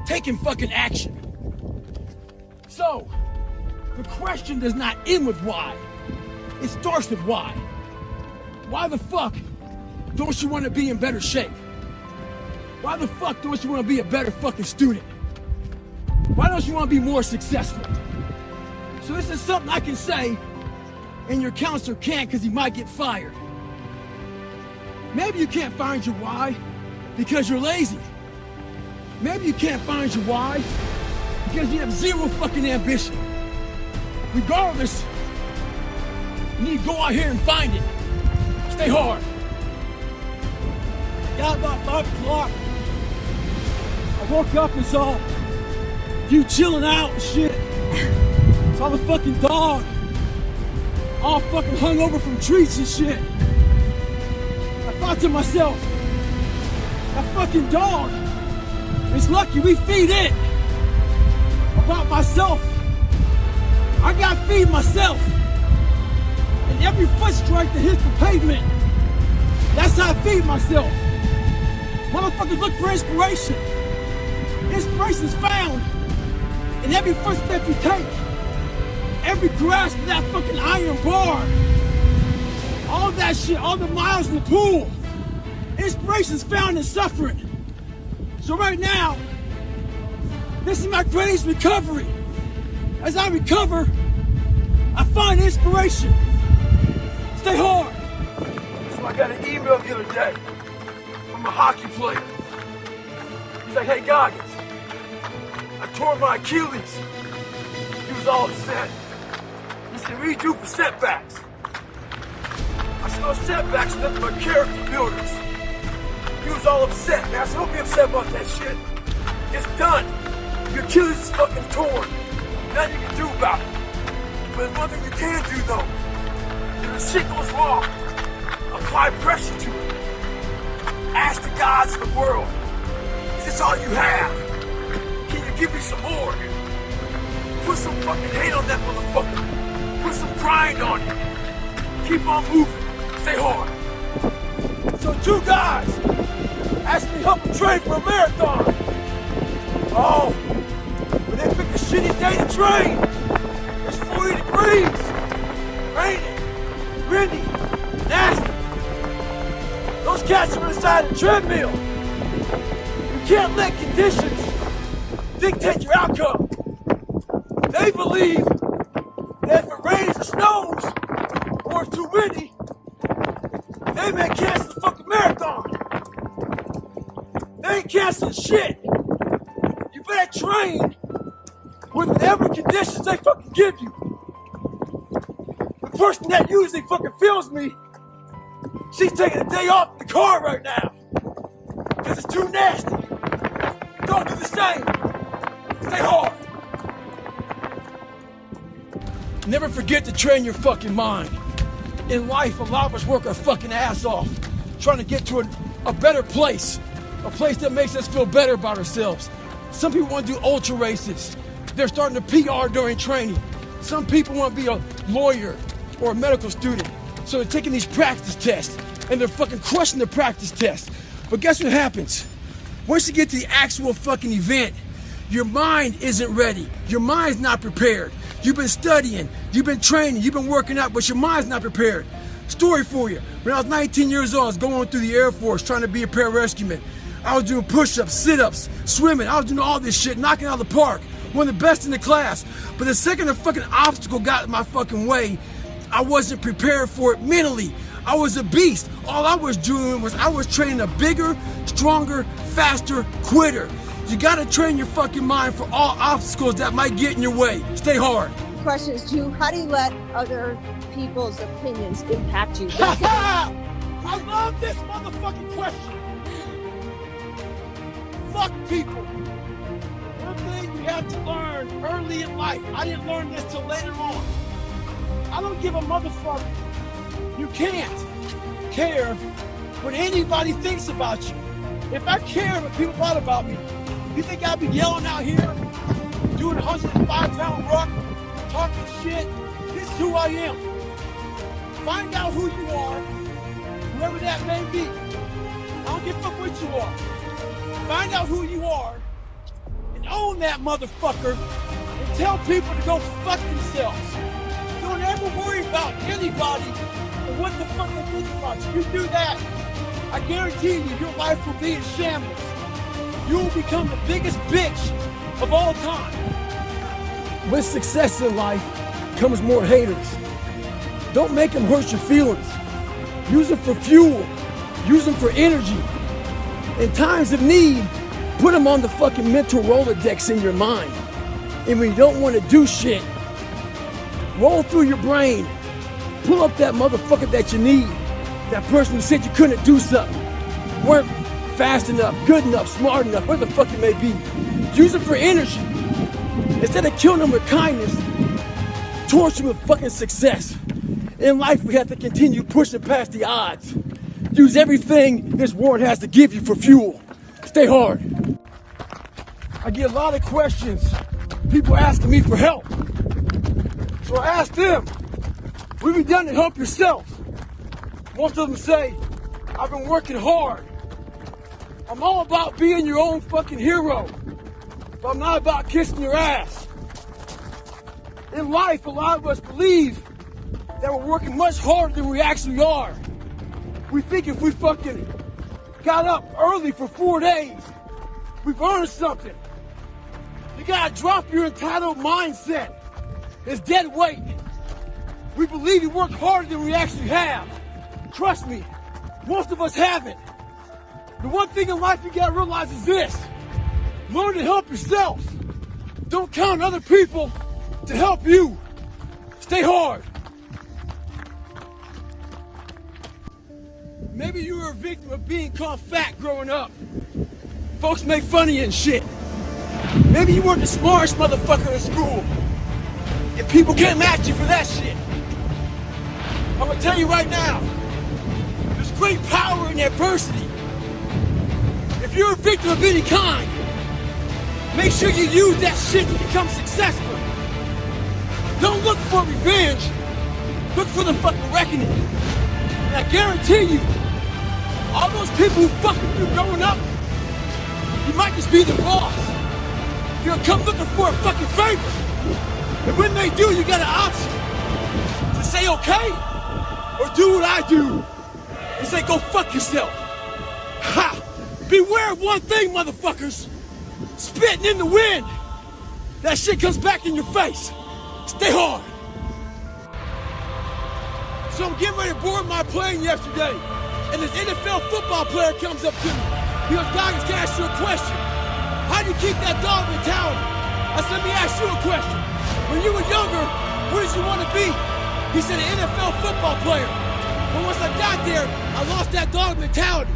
taking fucking action. So, the question does not end with why. It starts with why. Why the fuck don't you want to be in better shape? Why the fuck don't you want to be a better fucking student? Why don't you want to be more successful? So this is something I can say, and your counselor can't because he might get fired. Maybe you can't find your why because you're lazy. Maybe you can't find your why because you have zero fucking ambition. Regardless, you need to go out here and find it. Stay hard. Got about 5 o'clock. I woke up and saw you chilling out and shit. Saw the fucking dog all fucking hung over from treats and shit. I thought to myself, that fucking dog is lucky we feed it. About myself, I gotta feed myself. And every foot strike that hits the pavement, that's how I feed myself. Motherfuckers look for inspiration. Inspiration is found in every footstep you take. Every grasp of that fucking iron bar. All that shit, all the miles in the pool. Inspiration is found in suffering. So right now, this is my greatest recovery. As I recover, I find inspiration. Stay hard. So I got an email the other day from a hockey player. He's like, hey Goggins, I tore my Achilles. He was all upset. He said, what do you do for setbacks? I said, those setbacks are nothing but character builders. He was all upset, man. I said, don't be upset about that shit. It's done. Your Achilles is fucking torn. Nothing you can do about it. But there's one thing you can do though. If the shit goes wrong, apply pressure to it. Ask the gods of the world, is this all you have? Can you give me some more? Put some fucking hate on that motherfucker. Put some grind on it. Keep on moving. Stay hard. So 2 guys asked me to help them train for a marathon. Oh, but they picked a shitty day to train. It's 40 degrees. Raining. Windy. Nasty. Those cats are inside the treadmill. You can't let conditions dictate your outcome. They believe that if it rains or snows, or it's too windy, they may cancel the fucking marathon. They ain't canceling shit. You better train with whatever conditions they fucking give you. The person that usually fucking films me, she's taking a day off in the car right now. Because it's too nasty. Don't do the same. Stay hard. Never forget to train your fucking mind. In life, a lot of us work our fucking ass off, trying to get to a better place. A place that makes us feel better about ourselves. Some people want to do ultra races. They're starting to PR during training. Some people want to be a lawyer or a medical student. So they're taking these practice tests and they're fucking crushing the practice tests. But guess what happens? Once you get to the actual fucking event, your mind isn't ready. Your mind's not prepared. You've been studying, you've been training, you've been working out, but your mind's not prepared. Story for you. When I was 19 years old, I was going through the Air Force trying to be a pararescueman. I was doing push-ups, sit-ups, swimming. I was doing all this shit, knocking out of the park. One of the best in the class. But the second a fucking obstacle got in my fucking way, I wasn't prepared for it mentally. I was a beast. All I was doing was I was training a bigger, stronger, faster quitter. You gotta train your fucking mind for all obstacles that might get in your way. Stay hard. Question is, how do you let other people's opinions impact you? I love this motherfucking question. Fuck people. One thing you have to learn early in life. I didn't learn this till later on. I don't give a motherfucker. You can't care what anybody thinks about you. If I cared what people thought about me, you think I'd be yelling out here, doing 105-pound ruck, talking shit? This is who I am. Find out who you are, whoever that may be. I don't give a fuck what you are. Find out who you are, and own that motherfucker and tell people to go fuck themselves. Don't ever worry about anybody and what the fuck they think about you. You do that, I guarantee you, your life will be in shambles. You will become the biggest bitch of all time. With success in life comes more haters. Don't make them hurt your feelings. Use them for fuel. Use them for energy. In times of need, put them on the fucking mental Rolodex in your mind. And when you don't want to do shit, roll through your brain. Pull up that motherfucker that you need. That person who said you couldn't do something. Weren't fast enough, good enough, smart enough, whatever the fuck it may be. Use it for energy. Instead of killing them with kindness, torch them with fucking success. In life, we have to continue pushing past the odds. Use everything this world has to give you for fuel. Stay hard. I get a lot of questions. People asking me for help. So I ask them, what have you done to help yourself? Most of them say, I've been working hard. I'm all about being your own fucking hero. But I'm not about kissing your ass. In life, a lot of us believe that we're working much harder than we actually are. We think if we fucking got up early for 4 days, we've earned something. You gotta drop your entitled mindset. It's dead weight. We believe we work harder than we actually have. Trust me, most of us haven't. The one thing in life you gotta realize is this. Learn to help yourself. Don't count on other people to help you. Stay hard. Maybe you were a victim of being called fat growing up. Folks make fun of you and shit. Maybe you weren't the smartest motherfucker in school. And people came at you for that shit. I'm gonna tell you right now, there's great power in adversity. If you're a victim of any kind, make sure you use that shit to become successful. Don't look for revenge. Look for the fucking reckoning. And I guarantee you, all those people who fuck with you growing up, you might just be the boss. You're gonna come looking for a fucking favor. And when they do, you got an option to say okay, or do what I do and say go fuck yourself. Ha! Beware of one thing, motherfuckers. Spitting in the wind. That shit comes back in your face. Stay hard. So I'm getting ready to board my plane yesterday, and this NFL football player comes up to me. He goes, Goggins, can I ask you a question? How do you keep that dog mentality? I said, let me ask you a question. When you were younger, what did you want to be? He said, an NFL football player. But once I got there, I lost that dog mentality.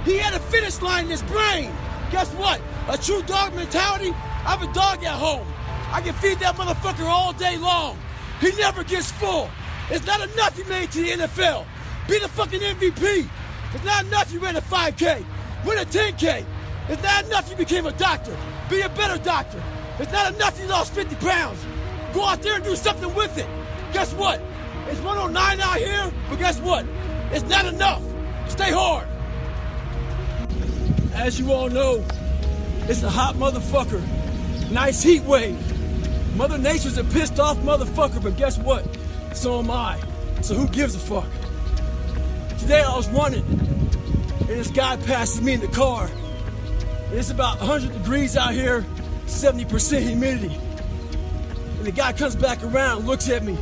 He had a finish line in his brain. Guess what? A true dog mentality? I have a dog at home. I can feed that motherfucker all day long. He never gets full. It's not enough you made it to the NFL. Be the fucking MVP. It's not enough you ran a 5K. Win a 10K. It's not enough you became a doctor. Be a better doctor. It's not enough you lost 50 pounds. Go out there and do something with it. Guess what? It's 109 out here, but guess what? It's not enough. Stay hard. As you all know, it's a hot motherfucker. Nice heat wave. Mother Nature's a pissed off motherfucker, but guess what? So am I. So who gives a fuck? Today I was running, and this guy passes me in the car. And it's about 100 degrees out here, 70% humidity. And the guy comes back around, looks at me.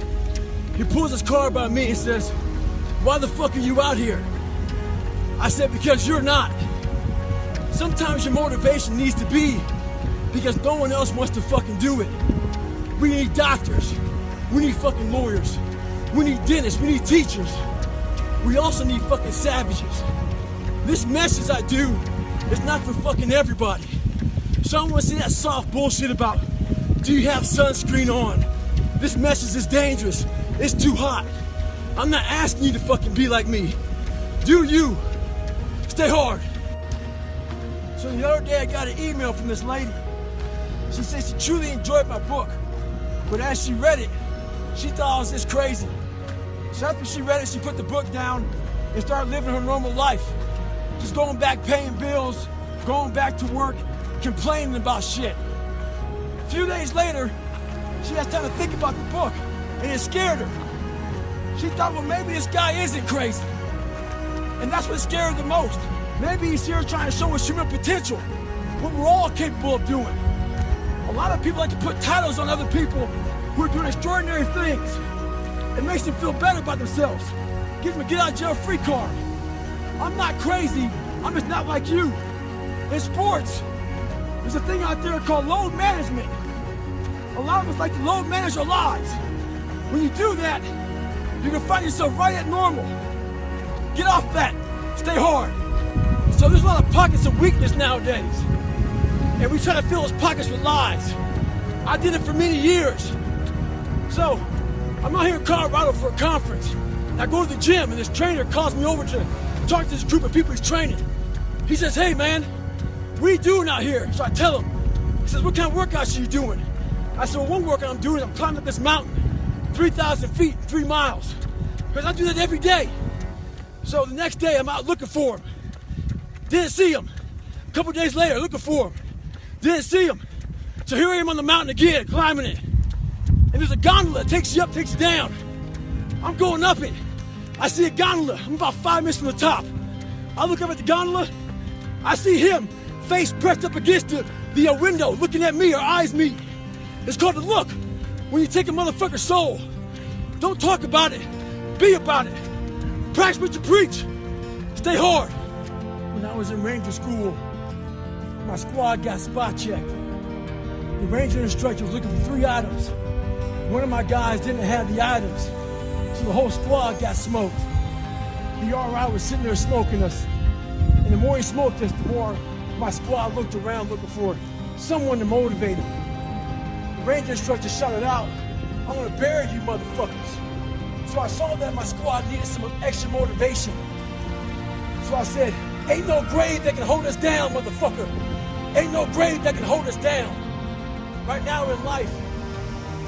He pulls his car by me and says, why the fuck are you out here? I said, because you're not. Sometimes your motivation needs to be because no one else wants to fucking do it. We need doctors. We need fucking lawyers. We need dentists. We need teachers. We also need fucking savages. This message I do is not for fucking everybody. So I don't want to see that soft bullshit about, do you have sunscreen on? This message is dangerous. It's too hot. I'm not asking you to fucking be like me. Do you. Stay hard. So the other day I got an email from this lady. She said she truly enjoyed my book. But as she read it, she thought I was just crazy. So after she read it, she put the book down and started living her normal life. Just going back paying bills, going back to work, complaining about shit. A few days later, she has time to think about the book, and it scared her. She thought, well, maybe this guy isn't crazy. And that's what scared her the most. Maybe he's here trying to show us human potential, what we're all capable of doing. A lot of people like to put titles on other people who are doing extraordinary things. It makes them feel better about themselves. Gives them a get-out-of-jail-free card. I'm not crazy, I'm just not like you. In sports, there's a thing out there called load management. A lot of us like to load manage our lives. When you do that, you're gonna find yourself right at normal. Get off that, stay hard. So there's a lot of pockets of weakness nowadays. And we try to fill those pockets with lies. I did it for many years. So, I'm out here in Colorado for a conference. And I go to the gym and this trainer calls me over to talk to this group of people he's training. He says, hey man, what are you doing out here? So I tell him. He says, what kind of workouts are you doing? I said, well, one workout I'm doing is I'm climbing up this mountain, 3,000 feet, 3 miles. Because I do that every day. So the next day I'm out looking for him. Didn't see him. A couple days later, looking for him. Didn't see him. So here I am on the mountain again, climbing it. And there's a gondola that takes you up, takes you down. I'm going up it. I see a gondola. I'm about 5 minutes from the top. I look up at the gondola. I see him, face pressed up against the window, looking at me, our eyes meet. It's called the look. When you take a motherfucker's soul. Don't talk about it. Be about it. Practice what you preach. Stay hard. When I was in Ranger School, my squad got spot checked. The Ranger instructor was looking for 3 items. One of my guys didn't have the items, so the whole squad got smoked. The RI was sitting there smoking us. And the more he smoked us, the more my squad looked around looking for someone to motivate him. The Ranger instructor shouted out, I'm gonna bury you motherfuckers. So I saw that my squad needed some extra motivation. So I said, ain't no grave that can hold us down, motherfucker. Ain't no grave that can hold us down. Right now in life,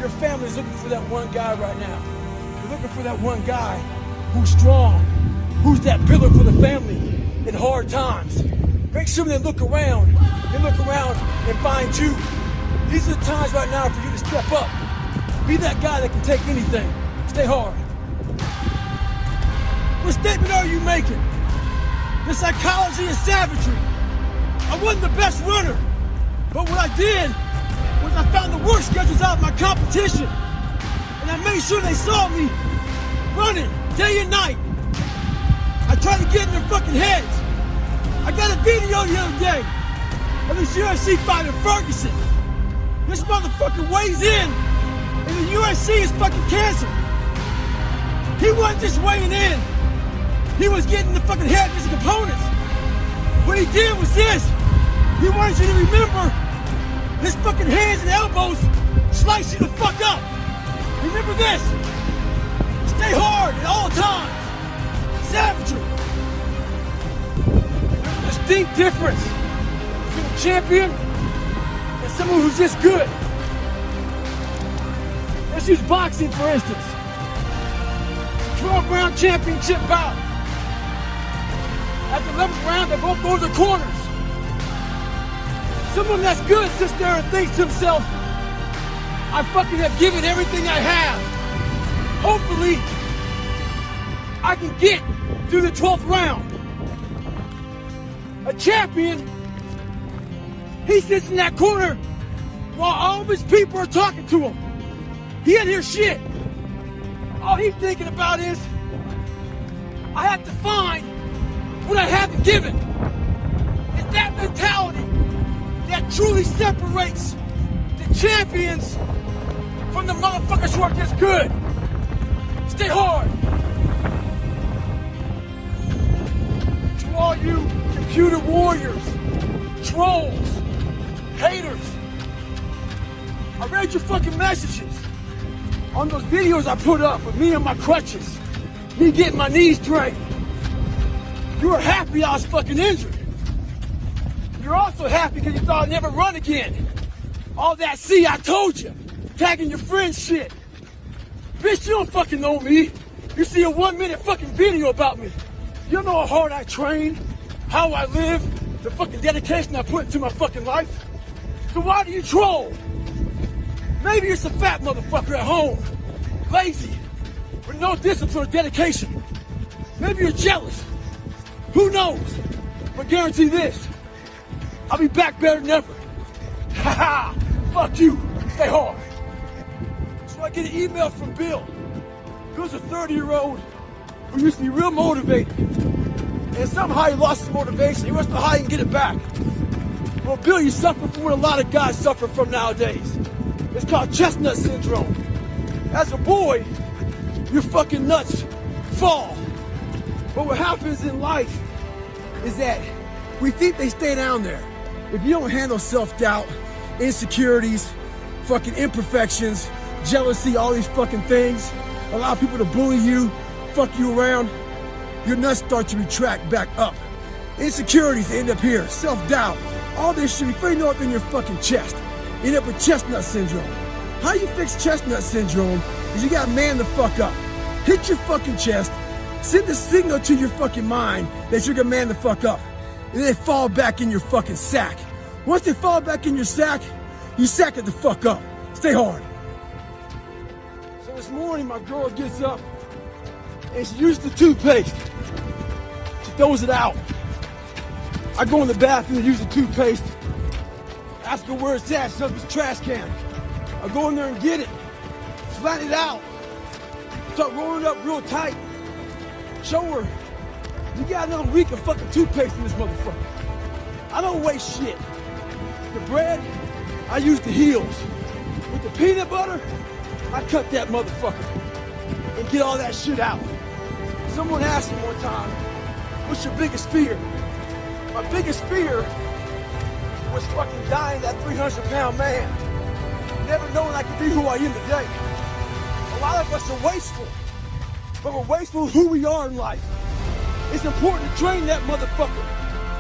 your family's looking for that one guy right now. You're looking for that one guy who's strong, who's that pillar for the family in hard times. Make sure they look around and find you. These are the times right now for you to step up. Be that guy that can take anything. Stay hard. What statement are you making? The psychology of savagery. I wasn't the best runner, but what I did was I found the worst schedules out of my competition, and I made sure they saw me running day and night. I tried to get in their fucking heads. I got a video the other day of this UFC fighter Ferguson. This motherfucker weighs in, and the UFC is fucking cancer. He wasn't just weighing in. He was getting the fucking head of his opponents. What he did was this. He wanted you to remember his fucking hands and elbows slice you the fuck up. Remember this. Stay hard at all times. Savagery. There's a distinct difference between a champion and someone who's just good. Let's use boxing for instance. 12-round championship bout. At the 11th round, they both go to the corners. Someone that's good sits there and thinks to himself, I fucking have given everything I have. Hopefully, I can get through the 12th round. A champion, he sits in that corner while all of his people are talking to him. He ain't hear shit. All he's thinking about is, I have to find what I haven't given. It's that mentality that truly separates the champions from the motherfuckers who are just good. Stay hard. To all you computer warriors, trolls, haters, I read your fucking messages on those videos I put up with me on my crutches, me getting my knees drained. You were happy I was fucking injured. You're also happy because you thought I'd never run again. All that, see, I told you. Tagging your friends shit. Bitch, you don't fucking know me. You see a 1-minute fucking video about me. You don't know how hard I train, how I live, the fucking dedication I put into my fucking life. So why do you troll? Maybe you're some fat motherfucker at home, lazy, with no discipline or dedication. Maybe you're jealous. Who knows? But guarantee this, I'll be back better than ever. Ha ha! Fuck you. Stay hard. So I get an email from Bill. Bill's a 30-year-old who used to be real motivated. And somehow he lost his motivation. He wants to know how he can get it back. Well, Bill, you suffer from what a lot of guys suffer from nowadays. It's called chestnut syndrome. As a boy, your fucking nuts fall. But what happens in life is that we think they stay down there. If you don't handle self-doubt, insecurities, fucking imperfections, jealousy, all these fucking things, allow people to bully you, fuck you around, your nuts start to retract back up. Insecurities end up here, self-doubt, all this shit, before you know it, in your fucking chest. You end up with chestnut syndrome. How you fix chestnut syndrome is you gotta man the fuck up. Hit your fucking chest, send a signal to your fucking mind that you're gonna man the fuck up. And then they fall back in your fucking sack. Once they fall back in your sack, you sack it the fuck up. Stay hard. So this morning my girl gets up and she uses the toothpaste. She throws it out. I go in the bathroom and use the toothpaste. Ask her where it's at. She says it's a trash can. I go in there and get it. Flatten it out. Start rolling it up real tight. Show her, you got another week of fucking toothpaste in this motherfucker. I don't waste shit. The bread, I use the heels. With the peanut butter, I cut that motherfucker and get all that shit out. Someone asked me one time, what's your biggest fear? My biggest fear was fucking dying that 300-pound man. Never knowing I could be who I am today. A lot of us are wasteful, but we're wasteful of who we are in life. It's important to drain that motherfucker.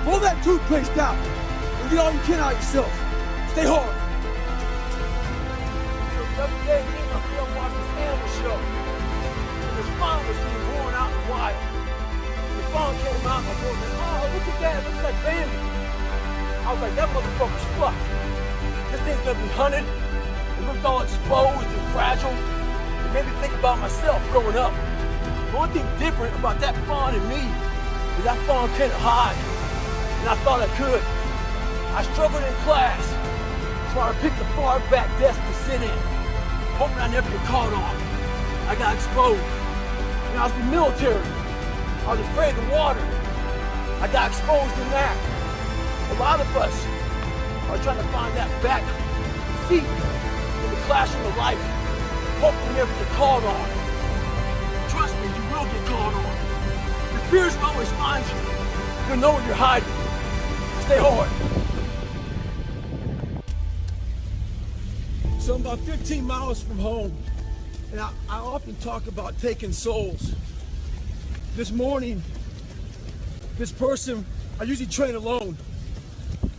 Pull that toothpaste out and get all you can out of yourself. Stay hard. So the other day, me and my girl watched this animal show. And this fawn was being born out in the wild. The fawn came out, my girl said, oh, look at that, it looks like Bambi. I was like, that motherfucker's fucked. This thing's gonna be hunted. It looked all exposed and fragile. It made me think about myself growing up. The only thing different about that fawn and me is that fawn couldn't hide. And I thought I could. I struggled in class, so I picked a far back desk to sit in, hoping I never get caught on. I got exposed. When I was in the military, I was afraid of the water. I got exposed in that. A lot of us are trying to find that back seat in the classroom of life, hoping we never get called on. Trust me, you will get called on. Your fears will always find you. You'll know where you're hiding. Stay hard. So I'm about 15 miles from home, and I often talk about taking souls. This morning, this person, I usually train alone.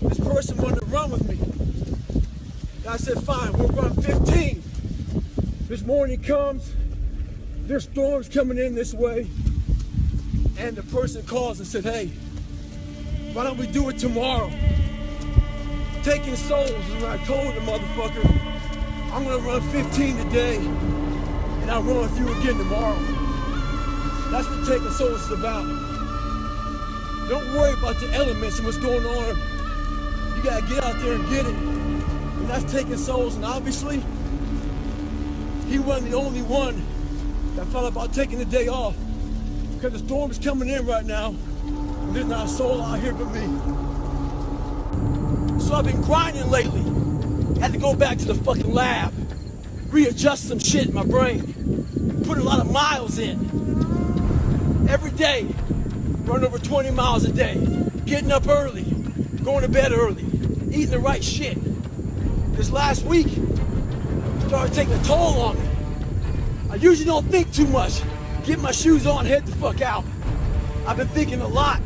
This person wanted to run with me. And I said, fine, we'll run 15. This morning comes, there's storms coming in this way, and the person calls and said, hey, why don't we do it tomorrow? Taking souls is when I told the motherfucker, I'm gonna run 15 today, and I'll run with you again tomorrow. That's what taking souls is about. Don't worry about the elements and what's going on. You gotta get out there and get it. And that's taking souls, and obviously, he wasn't the only one that thought about taking the day off, because the storm is coming in right now, and there's not a soul out here but me. So I've been grinding lately. Had to go back to the fucking lab, readjust some shit in my brain, put a lot of miles in. Every day, run over 20 miles a day, getting up early, going to bed early, eating the right shit. This last week, started taking a toll on me. I usually don't think too much, get my shoes on, head the fuck out. I've been thinking a lot.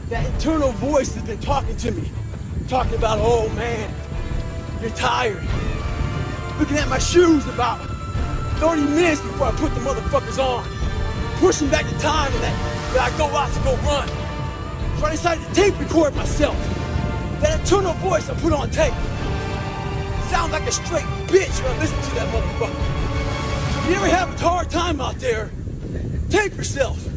That internal voice has been talking to me, talking about, oh man, you're tired. Looking at my shoes about 30 minutes before I put the motherfuckers on. Pushing back the time that I go out to go run. So I decided to tape record myself. That internal voice I put on tape. Sounds like a straight bitch when I listen to that motherfucker. If you ever have a hard time out there, tape yourself.